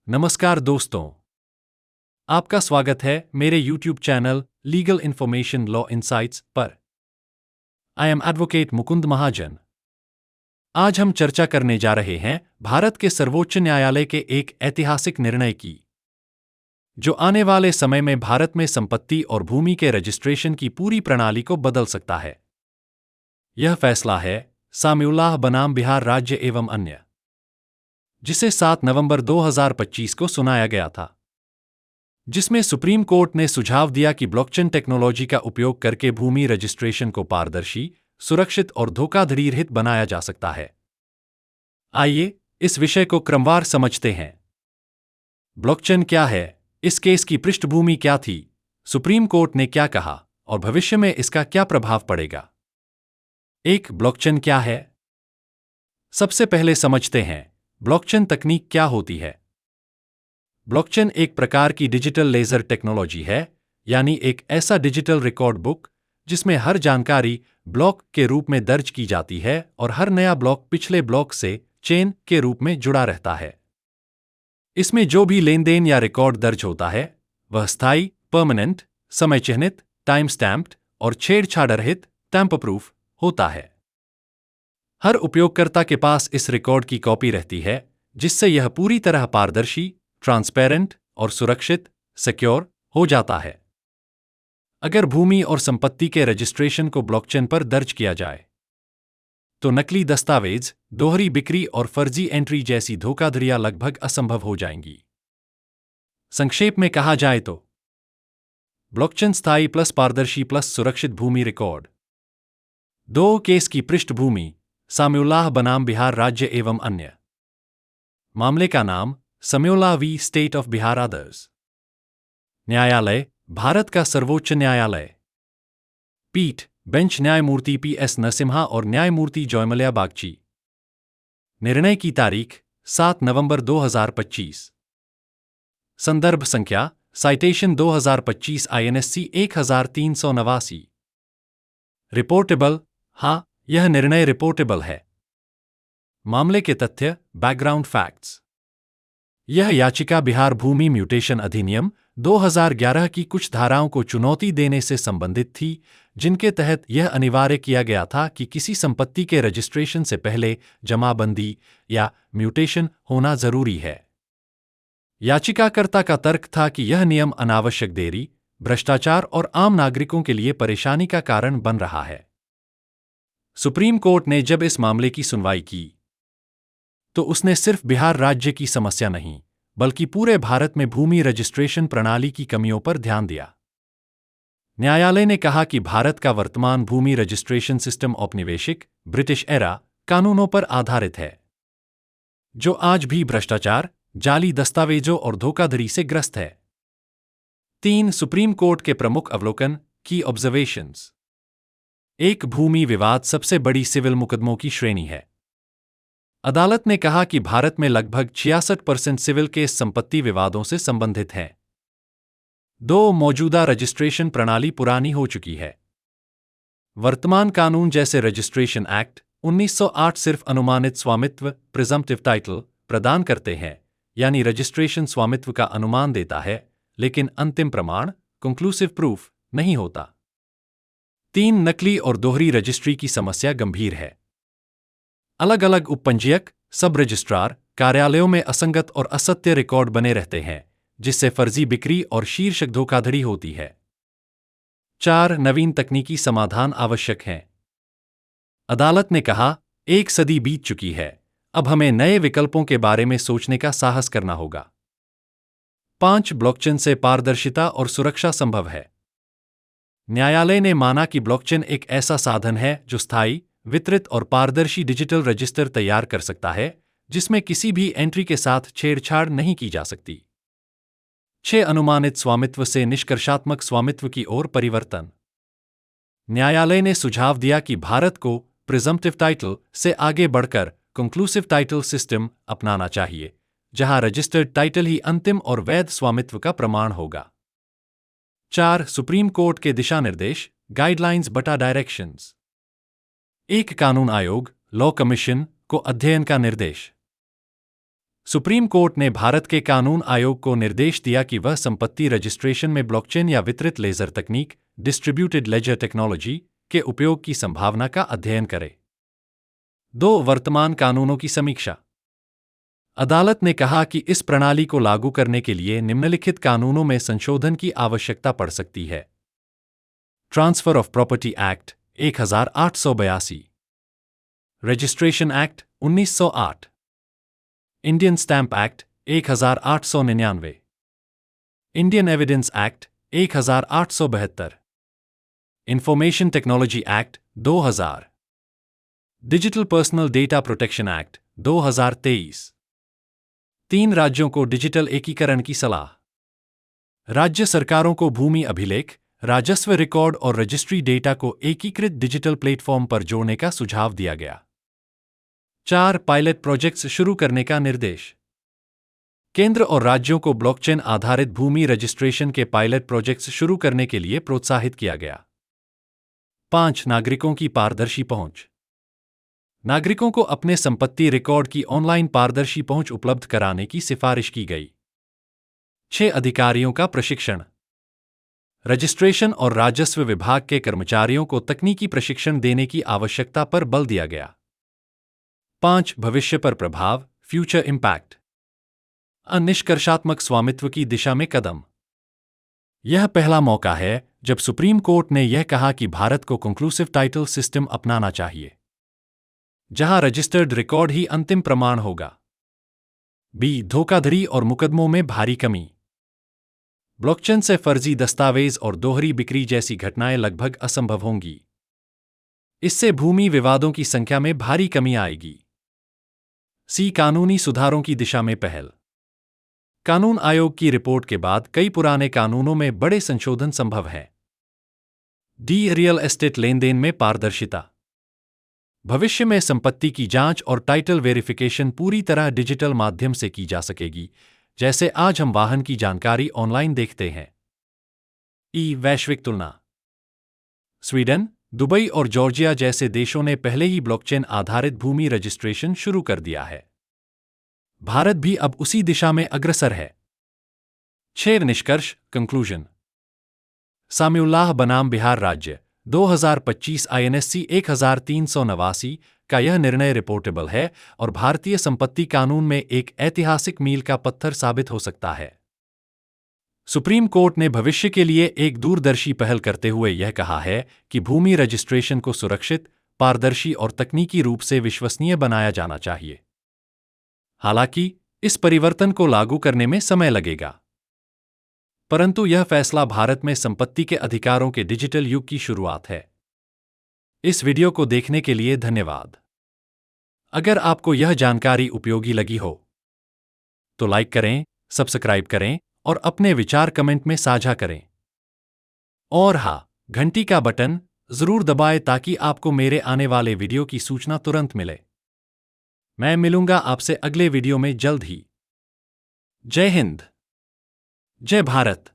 नमस्कार दोस्तों, आपका स्वागत है मेरे YouTube channel legal information law insights पर। आई एम एडवोकेट मुकुंद महाजन। आज हम चर्चा करने जा रहे हैं भारत के सर्वोच्च न्यायालय के एक ऐतिहासिक निर्णय की, जो आने वाले समय में भारत में संपत्ति और भूमि के रजिस्ट्रेशन की पूरी प्रणाली को बदल सकता है। यह फैसला है साम्युल्लाह बनाम बिहार राज्य एवं अन्य, जिसे 7 नवंबर 2025 को सुनाया गया था, जिसमें सुप्रीम कोर्ट ने सुझाव दिया कि ब्लॉकचेन टेक्नोलॉजी का उपयोग करके भूमि रजिस्ट्रेशन को पारदर्शी, सुरक्षित और धोखाधड़ी रहित बनाया जा सकता है। आइए इस विषय को क्रमवार समझते हैं। ब्लॉकचेन क्या है, इस केस की पृष्ठभूमि क्या थी, सुप्रीम कोर्ट ने क्या कहा और भविष्य में इसका क्या प्रभाव पड़ेगा। एक, ब्लॉकचेन क्या है? सबसे पहले समझते हैं ब्लॉकचेन तकनीक क्या होती है। ब्लॉकचेन एक प्रकार की डिजिटल लेजर टेक्नोलॉजी है, यानी एक ऐसा डिजिटल रिकॉर्ड बुक जिसमें हर जानकारी ब्लॉक के रूप में दर्ज की जाती है और हर नया ब्लॉक पिछले ब्लॉक से चेन के रूप में जुड़ा रहता है। इसमें जो भी लेन देन या रिकॉर्ड दर्ज होता है वह स्थायी, परमानेंट, समय चिह्नित, टाइम स्टैम्प्ड और छेड़छाड़ रहित, टैम्पर प्रूफ होता है। हर उपयोगकर्ता के पास इस रिकॉर्ड की कॉपी रहती है, जिससे यह पूरी तरह पारदर्शी, ट्रांसपेरेंट और सुरक्षित, सिक्योर हो जाता है। अगर भूमि और संपत्ति के रजिस्ट्रेशन को ब्लॉकचेन पर दर्ज किया जाए, तो नकली दस्तावेज, दोहरी बिक्री और फर्जी एंट्री जैसी धोखाधड़ियां लगभग असंभव हो जाएंगी। संक्षेप में कहा जाए तो ब्लॉकचेन स्थायी प्लस पारदर्शी प्लस सुरक्षित भूमि रिकॉर्ड। 2, केस की पृष्ठभूमि साम्युल्लाह बनाम बिहार राज्य एवं अन्य। मामले का नाम Samiullah v state of Bihar others. न्यायालय भारत का सर्वोच्च न्यायालय। पीठ बेंच न्यायमूर्ति PS नरसिम्हा और न्यायमूर्ति जयमल्या बागची। निर्णय की तारीख 7 नवंबर 2025। संदर्भ संख्या साइटेशन 2025 INSC 1389। रिपोर्टेबल, हाँ, यह निर्णय रिपोर्टेबल है। मामले के तथ्य, बैकग्राउंड फैक्ट्स। यह याचिका बिहार भूमि म्यूटेशन अधिनियम 2011 की कुछ धाराओं को चुनौती देने से संबंधित थी, जिनके तहत यह अनिवार्य किया गया था कि किसी संपत्ति के रजिस्ट्रेशन से पहले जमाबंदी या म्यूटेशन होना जरूरी है। याचिकाकर्ता का तर्क था कि यह नियम अनावश्यक देरी, भ्रष्टाचार और आम नागरिकों के लिए परेशानी का कारण बन रहा है। सुप्रीम कोर्ट ने जब इस मामले की सुनवाई की, तो उसने सिर्फ बिहार राज्य की समस्या नहीं, बल्कि पूरे भारत में भूमि रजिस्ट्रेशन प्रणाली की कमियों पर ध्यान दिया। न्यायालय ने कहा कि भारत का वर्तमान भूमि रजिस्ट्रेशन सिस्टम औपनिवेशिक, ब्रिटिश एरा कानूनों पर आधारित है, जो आज भी भ्रष्टाचार, जाली दस्तावेजों और धोखाधड़ी से ग्रस्त है। 3, सुप्रीम कोर्ट के प्रमुख अवलोकन की ऑब्जर्वेशंस। 1, भूमि विवाद सबसे बड़ी सिविल मुकदमों की श्रेणी है। अदालत ने कहा कि भारत में लगभग 66% सिविल केस संपत्ति विवादों से संबंधित हैं। 2, मौजूदा रजिस्ट्रेशन प्रणाली पुरानी हो चुकी है। वर्तमान कानून जैसे रजिस्ट्रेशन एक्ट 1908 सिर्फ अनुमानित स्वामित्व, प्रिजम्प्टिव टाइटल प्रदान करते हैं, यानी रजिस्ट्रेशन स्वामित्व का अनुमान देता है, लेकिन अंतिम प्रमाण, कंक्लूसिव प्रूफ, नहीं होता। 3, नकली और दोहरी रजिस्ट्री की समस्या गंभीर है। अलग अलग उपपंजीयक, सब रजिस्ट्रार कार्यालयों में असंगत और असत्य रिकॉर्ड बने रहते हैं, जिससे फर्जी बिक्री और शीर्षक धोखाधड़ी होती है। 4, नवीन तकनीकी समाधान आवश्यक हैं। अदालत ने कहा, 1 सदी बीत चुकी है, अब हमें नए विकल्पों के बारे में सोचने का साहस करना होगा। 5, ब्लॉकचेन से पारदर्शिता और सुरक्षा संभव है। न्यायालय ने माना कि ब्लॉकचेन एक ऐसा साधन है जो स्थायी, वितरित और पारदर्शी डिजिटल रजिस्टर तैयार कर सकता है, जिसमें किसी भी एंट्री के साथ छेड़छाड़ नहीं की जा सकती। 6, अनुमानित स्वामित्व से निष्कर्षात्मक स्वामित्व की ओर परिवर्तन। न्यायालय ने सुझाव दिया कि भारत को प्रिजम्प्टिव टाइटल से आगे बढ़कर कंक्लूसिव टाइटल सिस्टम अपनाना चाहिए, जहां रजिस्टर्ड टाइटल ही अंतिम और वैध स्वामित्व का प्रमाण होगा। 4, सुप्रीम कोर्ट के दिशा निर्देश, गाइडलाइंस बटा डायरेक्शंस। 1, कानून आयोग, लॉ कमीशन को अध्ययन का निर्देश। सुप्रीम कोर्ट ने भारत के कानून आयोग को निर्देश दिया कि वह संपत्ति रजिस्ट्रेशन में ब्लॉकचेन या वितरित लेजर तकनीक डिस्ट्रीब्यूटेड लेजर टेक्नोलॉजी के उपयोग की संभावना का अध्ययन करे। 2. वर्तमान कानूनों की समीक्षा। अदालत ने कहा कि इस प्रणाली को लागू करने के लिए निम्नलिखित कानूनों में संशोधन की आवश्यकता पड़ सकती है। Transfer of property act 1882, registration act 1908, Indian stamp act 1899, Indian evidence act 1872, information technology act 2000, digital personal data protection act 2023। 3 राज्यों को डिजिटल एकीकरण की सलाह। राज्य सरकारों को भूमि अभिलेख, राजस्व रिकॉर्ड और रजिस्ट्री डेटा को एकीकृत डिजिटल प्लेटफॉर्म पर जोड़ने का सुझाव दिया गया। 4. पायलट प्रोजेक्ट्स शुरू करने का निर्देश। केंद्र और राज्यों को ब्लॉकचेन आधारित भूमि रजिस्ट्रेशन के पायलट प्रोजेक्ट्स शुरू करने के लिए प्रोत्साहित किया गया। 5. नागरिकों की पारदर्शी पहुंच। नागरिकों को अपने संपत्ति रिकॉर्ड की ऑनलाइन पारदर्शी पहुंच उपलब्ध कराने की सिफारिश की गई। 6. अधिकारियों का प्रशिक्षण। रजिस्ट्रेशन और राजस्व विभाग के कर्मचारियों को तकनीकी प्रशिक्षण देने की आवश्यकता पर बल दिया गया। 5. भविष्य पर प्रभाव, फ्यूचर इम्पैक्ट। अनिष्कर्षात्मक स्वामित्व की दिशा में कदम। यह पहला मौका है जब सुप्रीम कोर्ट ने यह कहा कि भारत को कंक्लूसिव टाइटल सिस्टम अपनाना चाहिए, जहां रजिस्टर्ड रिकॉर्ड ही अंतिम प्रमाण होगा। B. धोखाधड़ी और मुकदमों में भारी कमी। ब्लॉकचेन से फर्जी दस्तावेज और दोहरी बिक्री जैसी घटनाएं लगभग असंभव होंगी। इससे भूमि विवादों की संख्या में भारी कमी आएगी। C. कानूनी सुधारों की दिशा में पहल। कानून आयोग की रिपोर्ट के बाद कई पुराने कानूनों में बड़े संशोधन संभव हैं। D. रियल एस्टेट लेनदेन में पारदर्शिता। भविष्य में संपत्ति की जांच और टाइटल वेरिफिकेशन पूरी तरह डिजिटल माध्यम से की जा सकेगी, जैसे आज हम वाहन की जानकारी ऑनलाइन देखते हैं। E. वैश्विक तुलना। स्वीडन, दुबई और जॉर्जिया जैसे देशों ने पहले ही ब्लॉकचेन आधारित भूमि रजिस्ट्रेशन शुरू कर दिया है। भारत भी अब उसी दिशा में अग्रसर है। 6. निष्कर्ष, कंक्लूजन। सामिउल्लाह बनाम बिहार राज्य 2025 INSC 1389 का यह निर्णय रिपोर्टेबल है और भारतीय संपत्ति कानून में एक ऐतिहासिक मील का पत्थर साबित हो सकता है। सुप्रीम कोर्ट ने भविष्य के लिए एक दूरदर्शी पहल करते हुए यह कहा है कि भूमि रजिस्ट्रेशन को सुरक्षित, पारदर्शी और तकनीकी रूप से विश्वसनीय बनाया जाना चाहिए। हालांकि इस परिवर्तन को लागू करने में समय लगेगा, परंतु यह फैसला भारत में संपत्ति के अधिकारों के डिजिटल युग की शुरुआत है। इस वीडियो को देखने के लिए धन्यवाद। अगर आपको यह जानकारी उपयोगी लगी हो तो लाइक करें, सब्सक्राइब करें और अपने विचार कमेंट में साझा करें। और हाँ, घंटी का बटन जरूर दबाएं ताकि आपको मेरे आने वाले वीडियो की सूचना तुरंत मिले। मैं मिलूंगा आपसे अगले वीडियो में जल्द ही। जय हिंद, जय भारत।